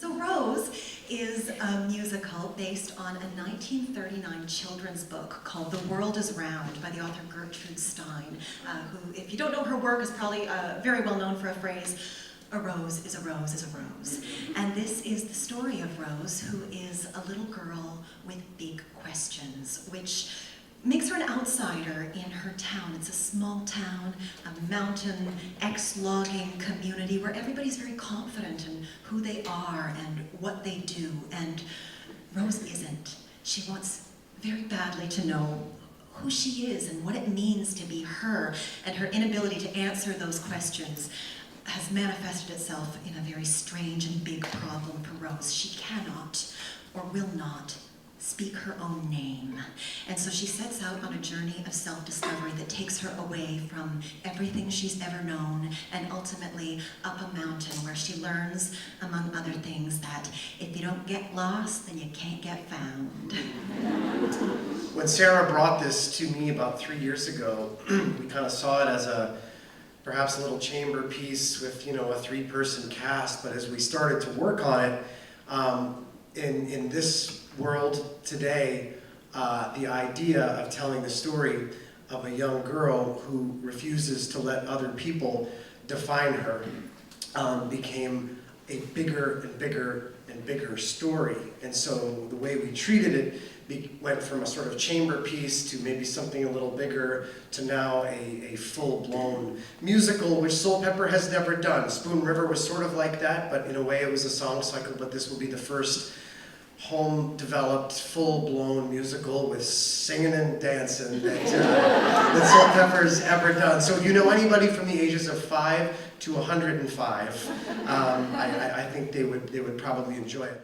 So Rose is a musical based on a 1939 children's book called The World is Round by the author Gertrude Stein, who, if you don't know her work, is probably very well known for a phrase, "A rose is a rose is a rose." And this is the story of Rose, who is a little girl with big questions, which makes her an outsider in her town. It's a small town, a mountain, ex-logging community where everybody's very confident in who they are and what they do, and Rose isn't. She wants very badly to know who she is and what it means to be her, and her inability to answer those questions has manifested itself in a very strange and big problem for Rose. She cannot, or will not, speak her own name. And so she sets out on a journey of self-discovery that takes her away from everything she's ever known and ultimately up a mountain where she learns, among other things, that if you don't get lost, then you can't get found. When Sarah brought this to me about 3 years ago, we kind of saw it as perhaps a little chamber piece with, a 3-person cast, but as we started to work on it, in this world today, the idea of telling the story of a young girl who refuses to let other people define her became a bigger and bigger and bigger story. And so the way we treated it went from a sort of chamber piece to maybe something a little bigger to now a full-blown musical, which Soulpepper has never done. Spoon River was sort of like that, but in a way it was a song cycle, but this will be the first home-developed, full-blown musical with singing and dancing that Soulpepper's ever done. So if you know anybody from the ages of 5 to 105, I think they would probably enjoy it.